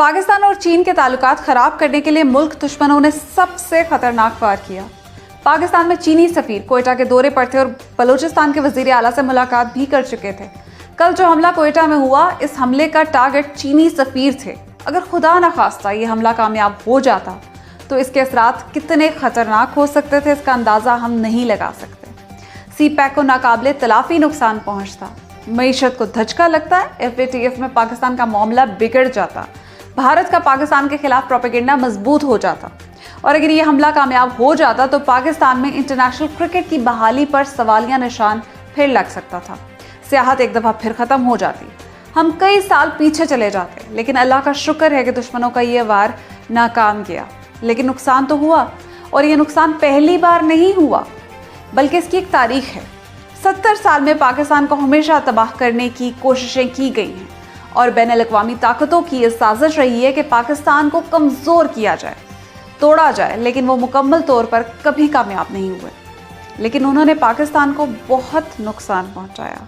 पाकिस्तान और चीन के ताल्लुकात खराब करने के लिए मुल्क दुश्मनों ने सबसे खतरनाक वार किया। पाकिस्तान में चीनी सफीर कोयटा के दौरे पर थे और बलूचिस्तान के वजीर आला से मुलाकात भी कर चुके थे। कल जो हमला कोयटा में हुआ, इस हमले का टारगेट चीनी सफीर थे। अगर खुदा न खास्ता ये हमला कामयाब हो जाता तो इसके असरात कितने खतरनाक हो सकते थे, इसका अंदाज़ा हम नहीं लगा सकते। सी पैक को नाकाबिले तलाफी नुकसान पहुंचता, मईशत को धचका लगता, FATF में पाकिस्तान का मामला बिगड़ जाता, भारत का पाकिस्तान के खिलाफ प्रोपेगेंडा मजबूत हो जाता और अगर ये हमला कामयाब हो जाता तो पाकिस्तान में इंटरनेशनल क्रिकेट की बहाली पर सवालिया निशान फिर लग सकता था। सियाहत एक दफ़ा फिर ख़त्म हो जाती, हम कई साल पीछे चले जाते। लेकिन अल्लाह का शुक्र है कि दुश्मनों का ये वार नाकाम गया। लेकिन नुकसान तो हुआ, और ये नुकसान पहली बार नहीं हुआ बल्कि इसकी एक तारीख है। 70 साल में पाकिस्तान को हमेशा तबाह करने की कोशिशें की गई हैं और बैनुल-अक़वामी ताकतों की ये साजिश रही है कि पाकिस्तान को कमज़ोर किया जाए, तोड़ा जाए, लेकिन वो मुकम्मल तौर पर कभी कामयाब नहीं हुए। लेकिन उन्होंने पाकिस्तान को बहुत नुकसान पहुंचाया।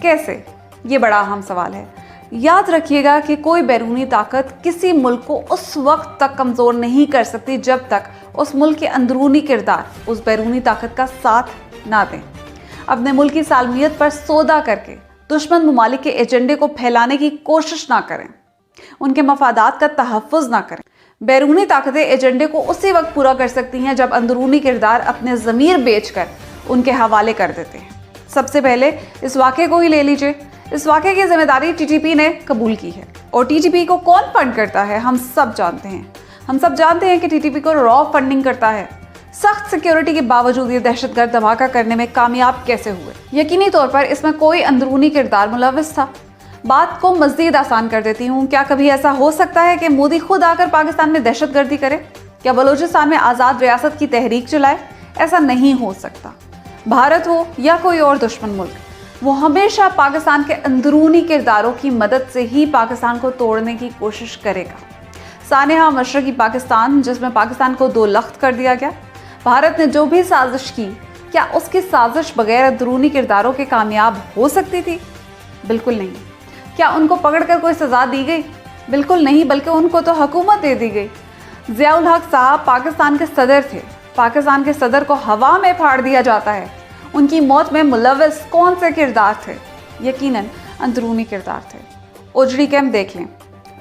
कैसे? ये बड़ा अहम सवाल है। याद रखिएगा कि कोई बैरूनी ताकत किसी मुल्क को उस वक्त तक कमज़ोर नहीं कर सकती जब तक उस मुल्क के अंदरूनी किरदार उस बैरूनी ताकत का साथ ना दें। अपने मुल्क की सालमियत पर सौदा करके दुश्मन ममालिक के एजेंडे को फैलाने की कोशिश ना करें, उनके मफादात का तहफ़्फ़ुज़ ना करें। बैरूनी ताकतें एजेंडे को उसी वक्त पूरा कर सकती हैं जब अंदरूनी किरदार अपने ज़मीर बेचकर उनके हवाले कर देते हैं। सबसे पहले इस वाक़े को ही ले लीजिए। इस वाक़े की जिम्मेदारी TTP ने कबूल की है और TTP को कौन फंड करता है हम सब जानते हैं। हम सब जानते हैं कि TTP को रॉ फंडिंग करता है। सख्त सिक्योरिटी के बावजूद ये दहशतगर्द धमाका करने में कामयाब कैसे हुए? यकीनी तौर पर इसमें कोई अंदरूनी किरदार मुलव्वस था। बात को मज़ीद आसान कर देती हूँ, क्या कभी ऐसा हो सकता है कि मोदी खुद आकर पाकिस्तान में दहशतगर्दी करे? क्या बलूचिस्तान में आज़ाद रियासत की तहरीक चलाए? ऐसा नहीं हो सकता। भारत हो या कोई और दुश्मन मुल्क, वो हमेशा पाकिस्तान के अंदरूनी किरदारों की मदद से ही पाकिस्तान को तोड़ने की कोशिश करेगा। सानेहा मशरकी पाकिस्तान, जिसमें पाकिस्तान को दो लख्त कर दिया गया, भारत ने जो भी साजिश की, क्या उसकी साजिश बगैर अंदरूनी किरदारों के कामयाब हो सकती थी? बिल्कुल नहीं। क्या उनको पकड़कर कोई सज़ा दी गई? बिल्कुल नहीं, बल्कि उनको तो हुकूमत दे दी गई। ज़ियाउल हक साहब पाकिस्तान के सदर थे, पाकिस्तान के सदर को हवा में फाड़ दिया जाता है। उनकी मौत में मुलव्वस कौन से किरदार थे? यकीनन अंदरूनी किरदार थे। ओजड़ी कैंप देख लें,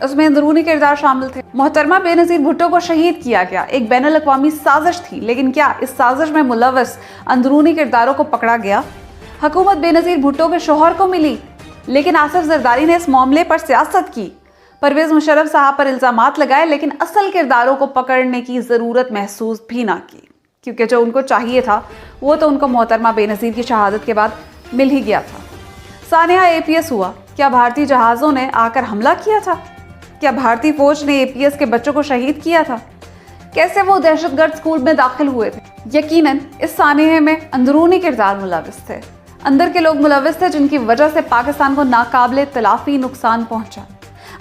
उसमें अंदरूनी किरदार शामिल थे। मोहतरमा बेनज़ीर भुट्टो को शहीद किया गया, एक बैनुल-अक़वामी साजिश थी। लेकिन क्या इस साजिश में मुलव्वस अंदरूनी किरदारों को पकड़ा गया? हुकूमत बेनज़ीर भुट्टो के शौहर को मिली, लेकिन आसिफ ज़रदारी ने इस मामले पर सियासत की। परवेज़ मुशर्रफ साहब पर इल्ज़ामात लगाए, लेकिन असल किरदारों को पकड़ने की ज़रूरत महसूस भी ना की, क्योंकि जो उनको चाहिए था वो तो उनको मोहतरमा बेनज़ीर की शहादत के बाद मिल ही गया था। सानेहा APS हुआ, क्या भारतीय जहाज़ों ने आकर हमला किया था? क्या भारतीय फौज ने APS के बच्चों को शहीद किया था? कैसे वो दहशतगर्द स्कूल में दाखिल हुए थे? यकीनन इस सानेहे में अंदरूनी किरदार मुलव्वस थे। अंदर के लोग मुलव्वस थे जिनकी वजह से पाकिस्तान को नाकाबिले तलाफी नुकसान पहुंचा।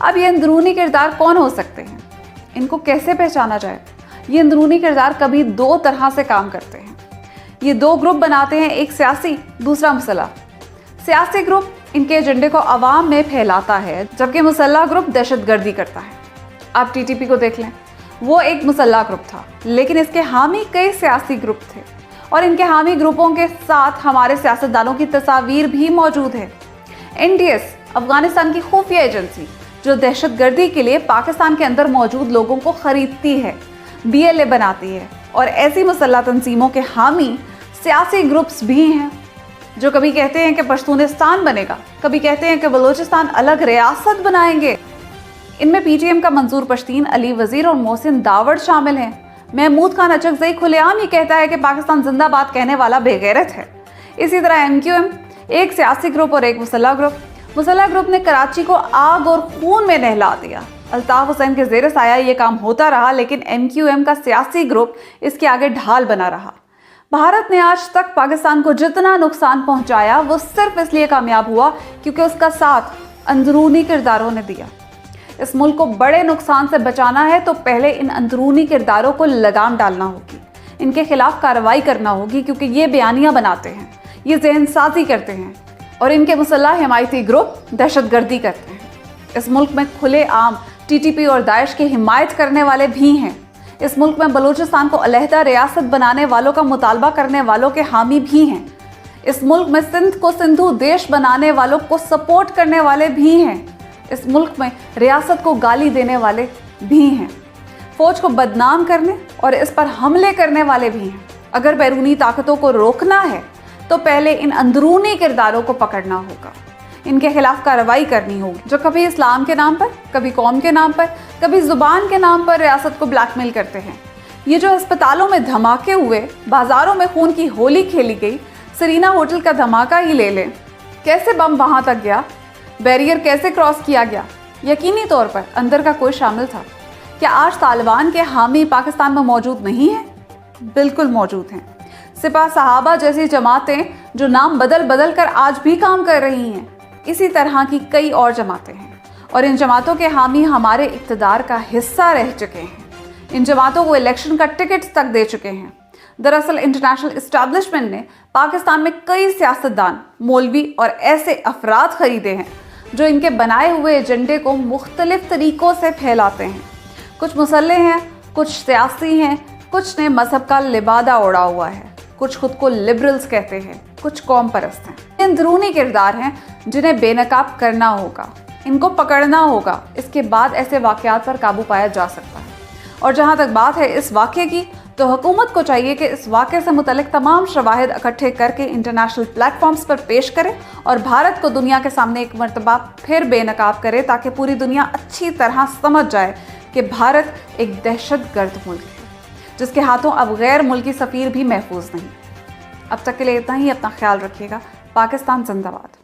अब ये अंदरूनी किरदार कौन हो सकते हैं? इनको कैसे पहचाना जाए? ये अंदरूनी किरदार कभी दो तरह से काम करते हैं। ये दो ग्रुप बनाते हैं, एक सियासी, दूसरा मुसल्लह। सियासी ग्रुप इनके एजेंडे को आवाम में फैलाता है, जबकि मुसल्लह ग्रुप दहशतगर्दी करता है। आप TTP को देख लें, वो एक मुसल्लह ग्रुप था, लेकिन इसके हामी कई सियासी ग्रुप थे और इनके हामी ग्रुपों के साथ हमारे सियासतदानों की तस्वीर भी मौजूद है। NTS अफगानिस्तान की खुफिया एजेंसी जो दहशतगर्दी के लिए पाकिस्तान के अंदर मौजूद लोगों को खरीदती है, BLA बनाती है, और ऐसी मुसल्लह तंजीमों के हामी सियासी ग्रुप्स भी हैं जो कभी कहते हैं कि पश्तूनिस्तान बनेगा, कभी कहते हैं कि बलूचिस्तान अलग रियासत बनाएंगे। इनमें PTM का मंसूर पश्तीन, अली वजीर और मोहसिन दावड़ शामिल हैं। महमूद खान अचकज़ई खुलेआम ही कहता है कि पाकिस्तान जिंदाबाद कहने वाला बेगैरत है। इसी तरह MQM एक सियासी ग्रुप और एक मुसल्लह ग्रुप। मुसल्लह ग्रुप ने कराची को आग और खून में नहला दिया। अल्ताफ हुसैन के ज़ेर साया ये काम होता रहा, लेकिन MQM का सियासी ग्रुप इसके आगे ढाल बना रहा। भारत ने आज तक पाकिस्तान को जितना नुकसान पहुंचाया वो सिर्फ इसलिए कामयाब हुआ क्योंकि उसका साथ अंदरूनी किरदारों ने दिया। इस मुल्क को बड़े नुकसान से बचाना है तो पहले इन अंदरूनी किरदारों को लगाम डालना होगी, इनके खिलाफ कार्रवाई करना होगी, क्योंकि ये बयानियां बनाते हैं, ये ज़हन साजी करते हैं और इनके मुसल्लह हिमायती ग्रुप दहशतगर्दी करते हैं। इस मुल्क में खुले आम टीटीपी और दाइश की हिमायत करने वाले भी हैं। इस मुल्क में बलूचिस्तान को अलहदा रियासत बनाने वालों का मुतालबा करने वालों के हामी भी हैं। इस मुल्क में सिंध को सिंधु देश बनाने वालों को सपोर्ट करने वाले भी हैं। इस मुल्क में रियासत को गाली देने वाले भी हैं। फौज को बदनाम करने और इस पर हमले करने वाले भी हैं। अगर बैरूनी ताकतों को रोकना है तो पहले इन अंदरूनी किरदारों को पकड़ना होगा। इनके खिलाफ कार्रवाई करनी होगी जो कभी इस्लाम के नाम पर, कभी कौम के नाम पर, कभी जुबान के नाम पर रियासत को ब्लैकमेल करते हैं। ये जो अस्पतालों में धमाके हुए, बाजारों में खून की होली खेली गई, सरीना होटल का धमाका ही ले लें, कैसे बम वहां तक गया, बैरियर कैसे क्रॉस किया गया, यकीनी तौर पर अंदर का कोई शामिल था। क्या आज तालिबान के हामी पाकिस्तान में मौजूद नहीं हैं? बिल्कुल मौजूद हैं। सिपा सहाबा जैसी जमातें जो नाम बदल बदल कर आज भी काम कर रही हैं, इसी तरह की कई और जमातें हैं और इन जमातों के हामी हमारे इक़्तिदार का हिस्सा रह चुके हैं। इन जमातों को इलेक्शन का टिकट तक दे चुके हैं। दरअसल इंटरनेशनल इस्टेब्लिशमेंट ने पाकिस्तान में कई सियासतदान, मौलवी और ऐसे अफराद खरीदे हैं जो इनके बनाए हुए एजेंडे को मुख्तलिफ तरीक़ों से फैलाते हैं। कुछ मुसल्ले हैं, कुछ सियासी हैं, कुछ ने मजहब का लिबादा ओढ़ा हुआ है, कुछ खुद को लिबरल्स कहते हैं, कुछ कौम परस्त हैं। ये अंदरूनी किरदार हैं जिन्हें बेनकाब करना होगा, इनको पकड़ना होगा। इसके बाद ऐसे वाक़यात पर काबू पाया जा सकता है। और जहाँ तक बात है इस वाक़े की, तो हुकूमत को चाहिए कि इस वाक़े से मुतल्लिक तमाम शवाहिद इकट्ठे करके इंटरनेशनल प्लेटफॉर्म्स पर पेश करे और भारत को दुनिया के सामने एक मरतबा फिर बेनकाब करे, ताकि पूरी दुनिया अच्छी तरह समझ जाए कि भारत एक दहशतगर्द मुल्क है जिसके हाथों अब गैर मुल्की सफ़ीर भी महफूज नहीं। अब तक के लिए इतना ही। अपना ख्याल रखिएगा। पाकिस्तान जिंदाबाद।